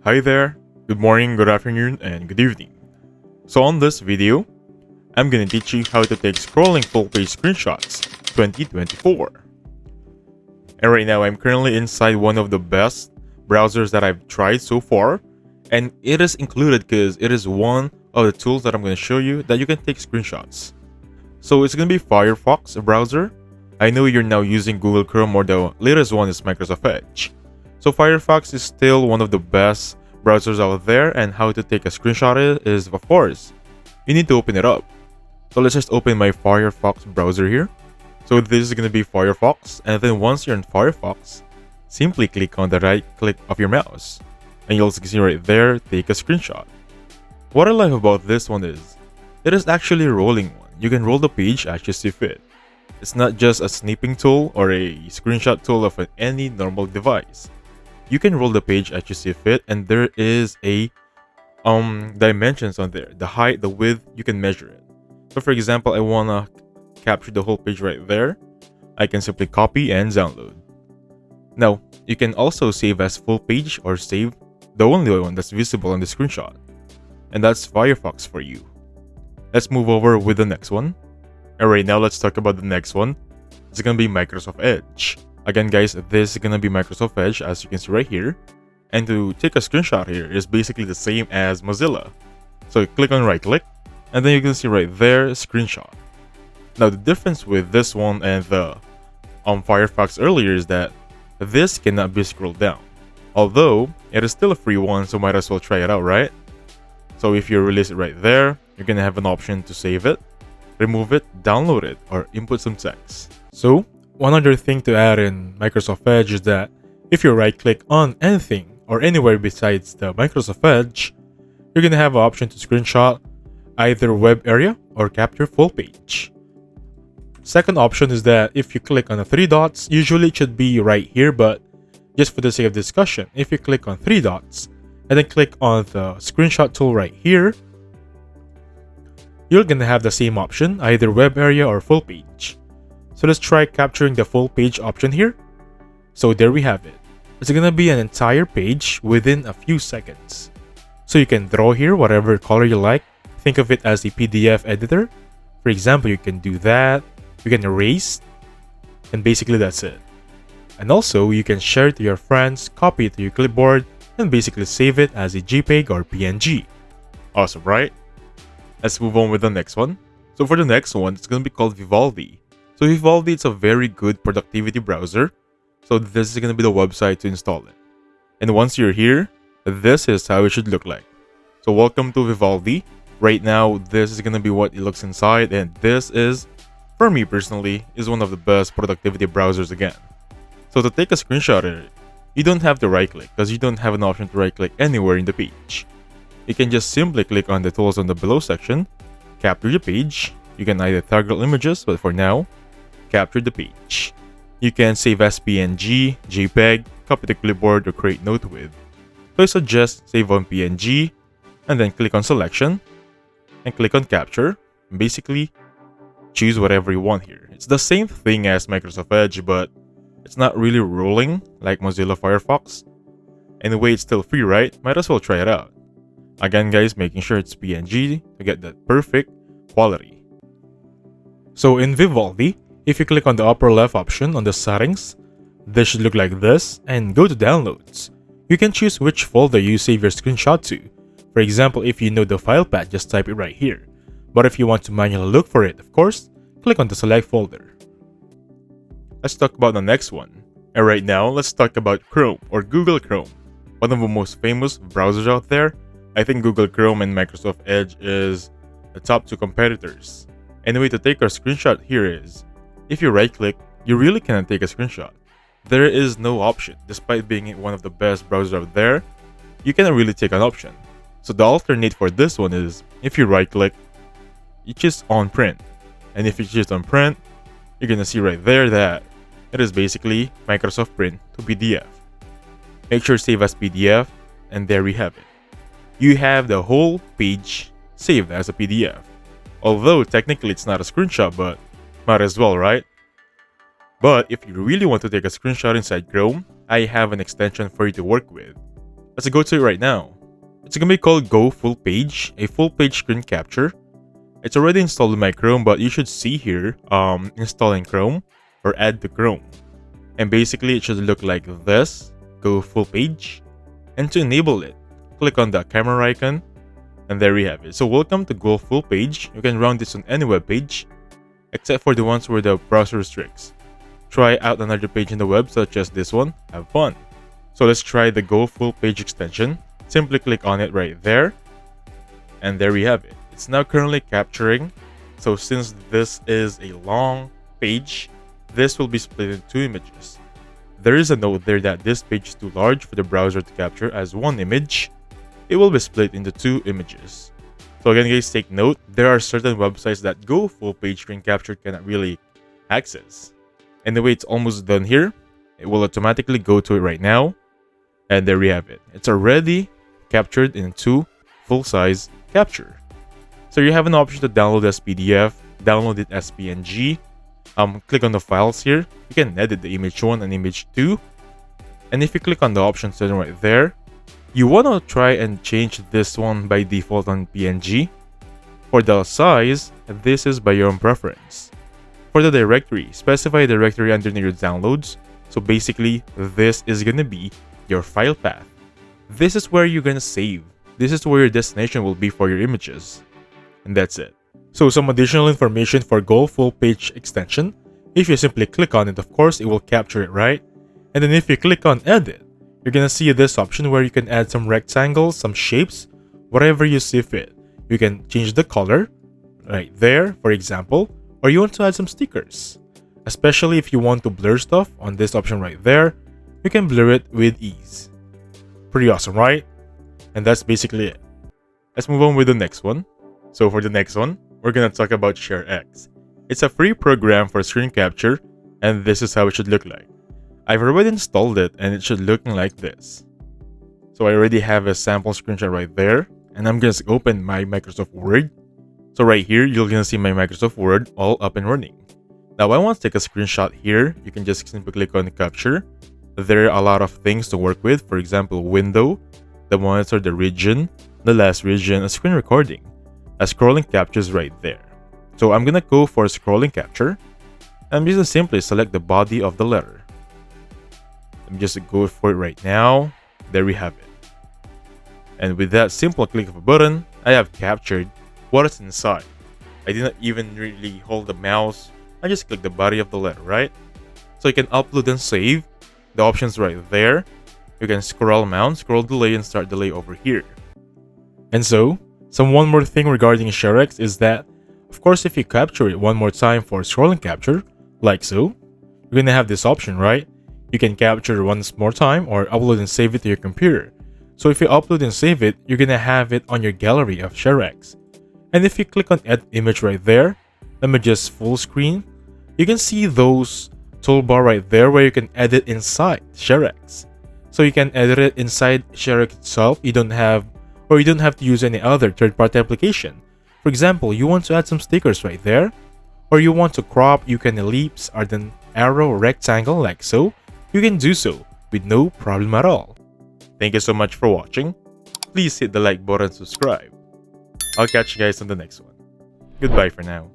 Hi there, good morning, good afternoon, and good evening. So on this video, I'm gonna teach you how to take scrolling full page screenshots 2024. And right now I'm currently inside one of the best browsers that I've tried so far, and it is included because it is one of the tools that I'm gonna show you that you can take screenshots. So it's gonna be Firefox browser. I know you're now using Google Chrome, or the latest one is Microsoft Edge. So Firefox is still one of the best browsers out there, and how to take a screenshot is, of course, you need to open it up. So let's just open my Firefox browser here. So this is going to be Firefox, and then once you're in Firefox, simply click on the right click of your mouse, and you'll see right there, take a screenshot. What I like about this one is, it is actually a rolling one. You can roll the page as you see fit. It's not just a snipping tool or a screenshot tool of any normal device. You can roll the page as you see fit, and there is a dimensions on there. The height, the width, you can measure it. So for example, I wanna capture the whole page right there. I can simply copy and download. Now, you can also save as full page or save the only one that's visible on the screenshot. And that's Firefox for you. Let's move over with the next one. And right now, let's talk about the next one. It's gonna be Microsoft Edge. Again, guys, this is gonna be Microsoft Edge, as you can see right here. And to take a screenshot here is basically the same as Mozilla. So you click on right click, and then you can see right there, screenshot. Now the difference with this one and the Firefox earlier is that this cannot be scrolled down. Although it is still a free one, so might as well try it out, right? So if you release it right there, you're gonna have an option to save it, remove it, download it, or input some text. So one other thing to add in Microsoft Edge is that if you right click on anything or anywhere besides the Microsoft Edge, you're gonna have an option to screenshot either web area or capture full page. Second option is that if you click on the three dots, usually it should be right here, but just for the sake of discussion, if you click on three dots and then click on the screenshot tool right here, you're gonna have the same option, either web area or full page. So let's try capturing the full page option here. So there we have it. It's gonna be an entire page within a few seconds. So you can draw here whatever color you like. Think of it as a PDF editor. For example, you can do that. You can erase, and basically that's it. And also, you can share it to your friends, copy it to your clipboard, and basically save it as a JPEG or PNG. Awesome, right? Let's move on with the next one. So for the next one, it's gonna be called Vivaldi. So Vivaldi, it's a very good productivity browser. So this is going to be the website to install it. And once you're here, this is how it should look like. So welcome to Vivaldi. Right now, this is going to be what it looks inside. And this is, for me personally, is one of the best productivity browsers again. So to take a screenshot of it, you don't have to right click because you don't have an option to right click anywhere in the page. You can just simply click on the tools on the below section, capture the page. You can either toggle images, but for now, capture the page. You can save as PNG, JPEG, copy to clipboard, or create note with. So I suggest save on PNG, and then click on selection, and click on capture. Basically, choose whatever you want here. It's the same thing as Microsoft Edge, but it's not really rolling like Mozilla Firefox. Anyway, it's still free, right? Might as well try it out. Again, guys, making sure it's PNG to get that perfect quality. So in Vivaldi, if you click on the upper left option on the settings, this should look like this, and go to downloads. You can choose which folder you save your screenshot to. For example, if you know the file path, just type it right here. But if you want to manually look for it, of course, click on the select folder. Let's talk about the next one. And right now, let's talk about Chrome or Google Chrome. One of the most famous browsers out there. I think Google Chrome and Microsoft Edge is the top two competitors. And the way to take our screenshot here is, if you right click, you really cannot take a screenshot. There is no option. Despite being one of the best browsers out there, you cannot really take an option. So the alternate for this one is, if you right click, you choose on print. And if you choose on print, you're gonna see right there that it is basically Microsoft Print to PDF. Make sure save as PDF, and there we have it. You have the whole page saved as a PDF. Although technically it's not a screenshot, but might as well, right? But if you really want to take a screenshot inside Chrome, I have an extension for you to work with. Let's go to it right now. It's gonna be called Go Full Page, a full page screen capture. It's already installed in my Chrome, but you should see here, install in Chrome or add to Chrome. And basically it should look like this, Go Full Page. And to enable it, click on the camera icon, and there we have it. So welcome to Go Full Page. You can run this on any web page, except for the ones where the browser restricts. Try out another page in the web such as this one, have fun. So let's try the Go Full Page extension. Simply click on it right there, and there we have it. It's now currently capturing. So since this is a long page, this will be split in 2 images. There is a note there that this page is too large for the browser to capture as 1 image. It will be split into 2 images. So again guys, take note, there are certain websites that Go Full Page screen capture cannot really access. Anyway, it's almost done here. It will automatically go to it right now. And there we have it. It's already captured in 2 full-size capture. So you have an option to download as PDF, download it as PNG. Click on the files here. You can edit the image 1 and image 2. And if you click on the option setting right there, you want to try and change this one by default on PNG. For the size, this is by your own preference. For the directory, specify a directory underneath your downloads. So basically, this is going to be your file path. This is where you're going to save. This is where your destination will be for your images. And that's it. So some additional information for Go Full Page extension. If you simply click on it, of course, it will capture it, right? And then if you click on edit, you're going to see this option where you can add some rectangles, some shapes, whatever you see fit. You can change the color right there, for example, or you want to add some stickers. Especially if you want to blur stuff on this option right there, you can blur it with ease. Pretty awesome, right? And that's basically it. Let's move on with the next one. So for the next one, we're going to talk about ShareX. It's a free program for screen capture, and this is how it should look like. I've already installed it, and it should look like this. So I already have a sample screenshot right there, and I'm going to open my Microsoft Word. So right here, you're going to see my Microsoft Word all up and running. Now I want to take a screenshot here. You can just simply click on capture. There are a lot of things to work with. For example, window, the monitor, the region, the last region, a screen recording. A scrolling capture is right there. So I'm gonna go for scrolling capture. I'm just simply select the body of the letter. Let me just go for it right now. There we have it. And with that simple click of a button, I have captured what is inside. I didn't even really hold the mouse. I just click the body of the letter, right? So you can upload and save. The options right there. You can scroll mount, scroll delay, and start delay over here. And so, one more thing regarding ShareX is that, of course, if you capture it one more time for scrolling capture, like so, you're gonna have this option, right? You can capture once more time or upload and save it to your computer. So if you upload and save it, you're gonna have it on your gallery of ShareX. And if you click on Add Image right there, let me just full screen, you can see those toolbar right there where you can edit inside ShareX. So you can edit it inside ShareX itself. You don't have to use any other third-party application. For example, you want to add some stickers right there, or you want to crop, you can ellipse, or then arrow, rectangle like so. You can do so with no problem at all. Thank you so much for watching. Please hit the like button and subscribe. I'll catch you guys on the next one. Goodbye for now.